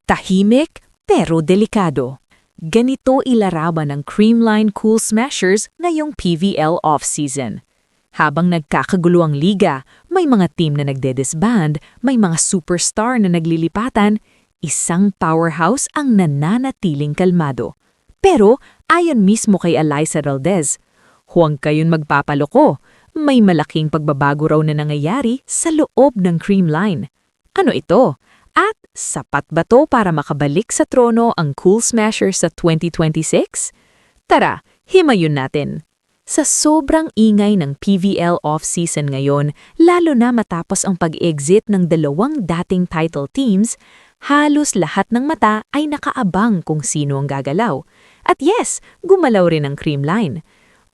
Tahimik pero delikado. Ganito ilarawan ng Creamline Cool Smashers ngayong PVL off-season. Habang nagkakagulo ang liga, may mga team na nagde-disband, may mga superstar na naglilipatan, isang powerhouse ang nananatiling kalmado. Pero ayon mismo kay Alyssa Valdez, huwag kayong magpapaloko, may malaking pagbabago raw na nangyayari sa loob ng Creamline. Ano ito? At sapat ba to para makabalik sa trono ang Cool Smashers sa 2026? Tara, himayon natin. Sa sobrang ingay ng PVL off-season ngayon, lalo na matapos ang pag-exit ng dalawang dating title teams, halos lahat ng mata ay nakaabang kung sino ang gagalaw. At yes, gumalaw rin ang Creamline.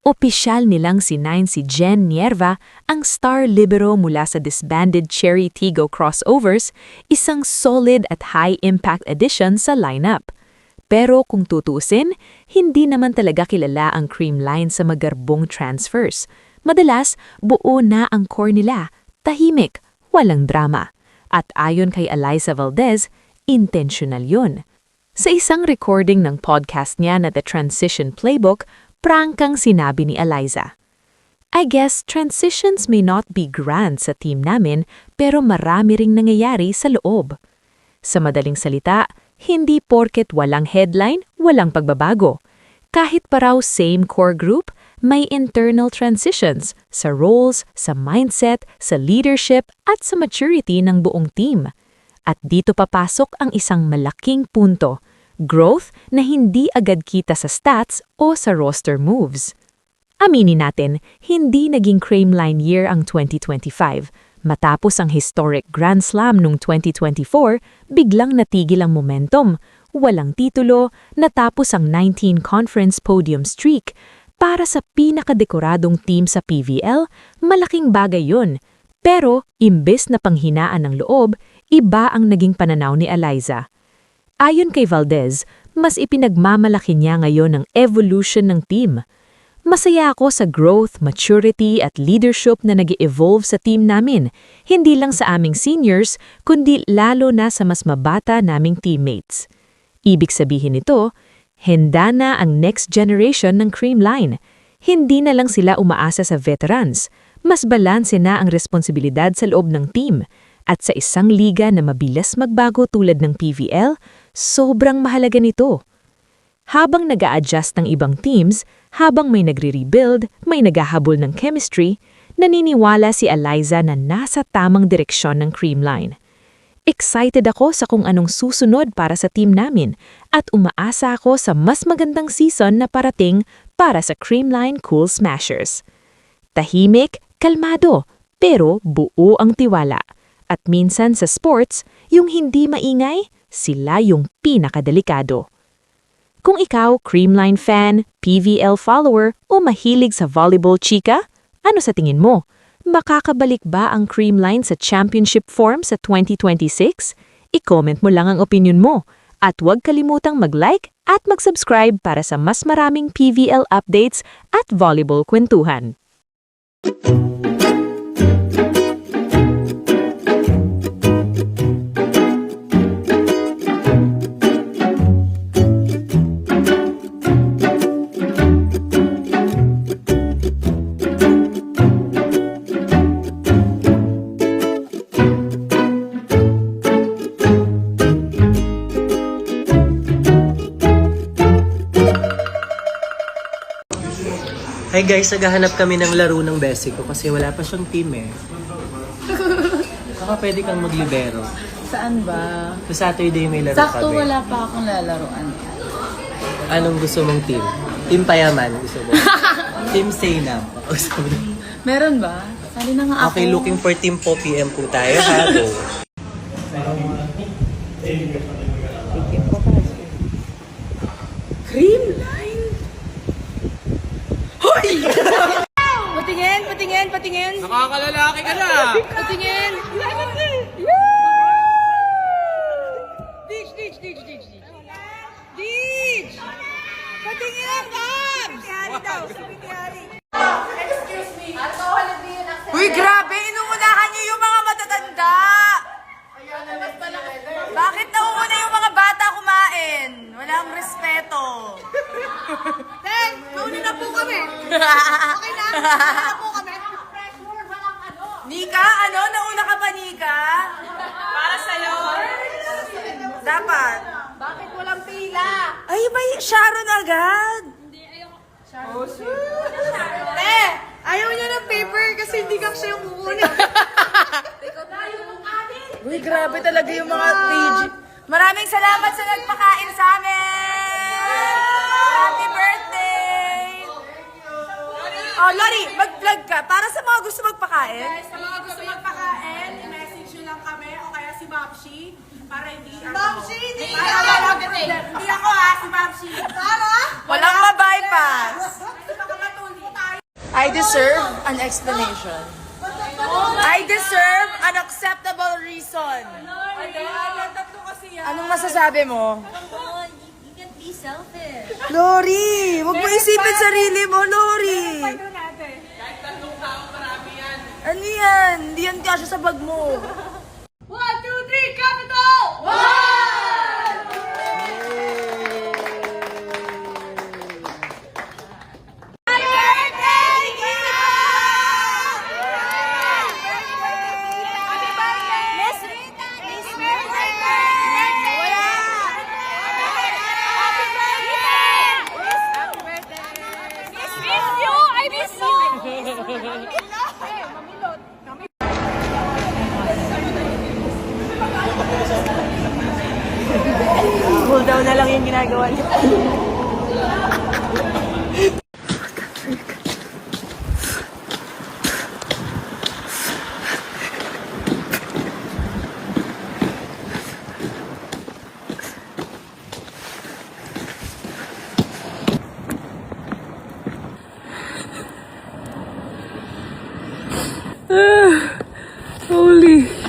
Opisyal nilang sinign si Jen Nierva, ang star libero mula sa disbanded Cherry Tigo Crossovers, isang solid at high-impact addition sa lineup. Pero kung tutusin, hindi naman talaga kilala ang Creamline sa magarbong transfers. Madalas, buo na ang core nila, tahimik, walang drama. At ayon kay Alyssa Valdez, intentional yun. Sa isang recording ng podcast niya na The Transition Playbook, prangkang sinabi ni Alyssa, "I guess transitions may not be grand sa team namin, pero marami ring nangyayari sa loob." Sa madaling salita, hindi porket walang headline, walang pagbabago. Kahit pa raw same core group, may internal transitions sa roles, sa mindset, sa leadership at sa maturity ng buong team. At dito papasok ang isang malaking punto, growth na hindi agad kita sa stats o sa roster moves. Aminin natin, hindi naging Creamline year ang 2025. Matapos ang historic Grand Slam noong 2024, biglang natigil ang momentum. Walang titulo, natapos ang 19 conference podium streak. Para sa pinakadekoradong team sa PVL, malaking bagay yun. Pero, imbes na panghinaan ng loob, iba ang naging pananaw ni Alyssa. Ayon kay Valdez, mas ipinagmamalaki niya ngayon ang evolution ng team. Masaya ako sa growth, maturity at leadership na nag-evolve sa team namin, hindi lang sa aming seniors, kundi lalo na sa mas mabata naming teammates. Ibig sabihin nito, handa na ang next generation ng Creamline. Hindi na lang sila umaasa sa veterans, mas balanse na ang responsibilidad sa loob ng team. At sa isang liga na mabilis magbago tulad ng PVL, sobrang mahalaga nito. Habang nag-a-adjust ng ibang teams, habang may nagre-rebuild, may naghahabol ng chemistry, naniniwala si Alyssa na nasa tamang direksyon ng Creamline. Excited ako sa kung anong susunod para sa team namin at umaasa ako sa mas magandang season na parating para sa Creamline Cool Smashers. Tahimik, kalmado, pero buo ang tiwala. At minsan sa sports, yung hindi maingay, sila yung pinakadelikado. Kung ikaw, Creamline fan, PVL follower o mahilig sa volleyball chika, ano sa tingin mo? Makakabalik ba ang Creamline sa championship form sa 2026? I-comment mo lang ang opinion mo. At huwag kalimutang mag-like at mag-subscribe para sa mas maraming PVL updates at volleyball kwentuhan. Hi guys, naghahanap kami ng laro ng besi ko kasi wala pa siyang team eh. Baka pwede kang maglibero. Saan ba? Sa Saturday may laro Sakto kami. wala pa akong lalaroan. Anong gusto mong team? Team Payaman gusto mo? Team Sena. Meron ba? Sali na nga ako. Okay, looking for Team Po PM po tayo ha. Go. Creamline? Hoy! Patingin, patingin, patingin. Nakakalalaki ka na! Patingin. Ditch, ditch, ditch, ditch, ditch. Ditch! Patingin ang abs! Excuse me. Alcohol and beer accepted. Uy, grabe! Inuunahan niyo yung mga matatanda! Bakit nauuna yung mga bata? Okay na? Wala po kami. Pressure, walang ano. Nika, ano? Nauna ka pa, Nika? Para sa'yo. Dapat. Bakit walang pila? Ay, may Sharon agad. Ayaw niya ng paper kasi hindi ka siya yung kukunin. Uy, grabe talaga yung mga TG. Maraming salamat sa nagpakain sa amin! Happy birthday! Oh, Lori, mag-vlog ka para sa mga gusto magpakain. Sa mga gusto magpakain, i-message nyo lang kami o kaya si Babshi para hindi Babshi, hindi Para ka! walang hindi ako ha, si Babshi. Para? Walang ma-bypass. Baka matulog tayo. I deserve an explanation. I deserve an acceptable reason. Tatlo kasi yan. Anong masasabi mo? You can be selfish. Lori, huwag mo isipin sarili mo, Lori. natin. Ano yan? Hindi yan kasya sa bag mo. 1, 2, 3, capital! Cool down na lang yung ginagawa niya. Holy.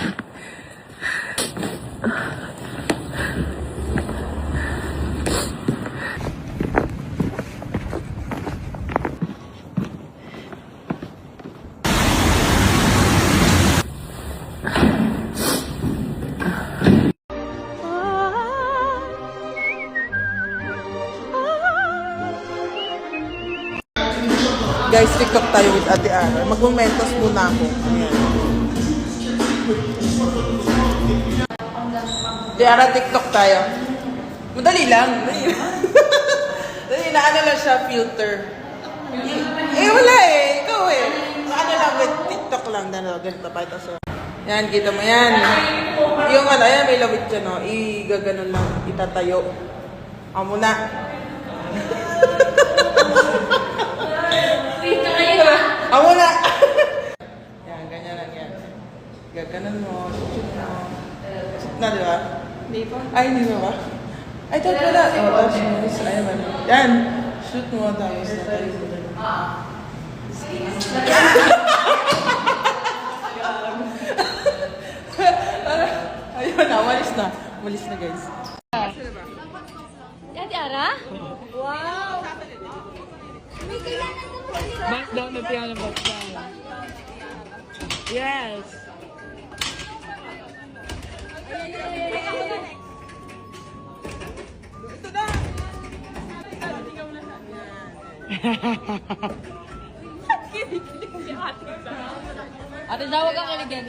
Guys, TikTok tayo with Ate Ara. Mag-momentos muna ako. Ayan. Ate Ara, TikTok tayo. Madali lang. Madali lang. Dali na, ano lang siya, filter. Wala eh. Ikaw eh. Ano lang, with TikTok lang. Ganito pa ito siya. Yan, kita mo yan. Yung ano, yan, may lawit siya, no? Gaganon lang, itatayo. Amo na. Amo na! Yan, ganyan lang yan. Gaganon mo, shoot mo. Shoot na, di ba? Hindi pa. Ay, hindi ba ba? Ay, tapos pala. Tapos, ay, naman. Yan, shoot mo, tapos natayo mo. Ayun na, walis na. Walis na, guys. Ate Ara? Back down the piano, back down. Yes. Ate Jawa ka kiligin.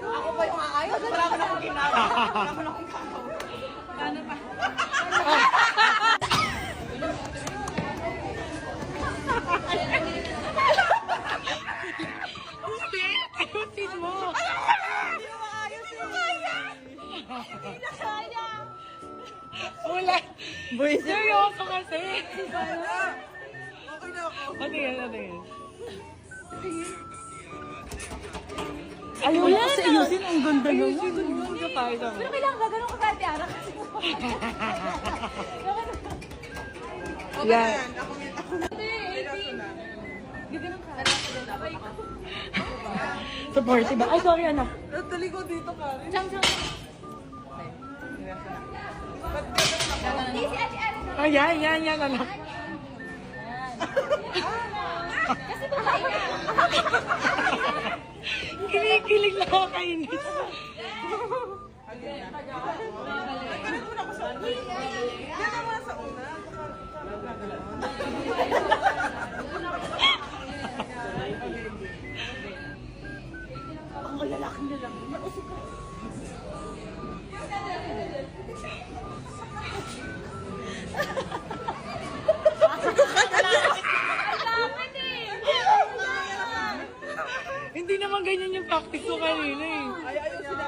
Ako ba yung aayaw? Wala ko na akong ginawa. Wala ko na akong ginawa. Ano pa? Ayusin mo. Hindi mo maayos yung kaya. Hindi na kaya. Wala. Boy, Seryoso kasi. okay na ako. Patingin, patingin. Ayaw mo kasi ayusin. Ang ganda naman. Ayusin ka pa. Ito. Pero kailangan gagano'n ka kay Ate Ara kasi Okay na yan. Ako Supportive ba? Ay, sorry, anak. Dali ko dito ka rin. Ayan, yan, yan, anak. kasi babae ka. Kinig Kilig nakakainis. Ganun muna ako sa una. Ganun muna sa una. Hindi naman ganyan yung practice ko kanina eh. Ay, ayaw sila.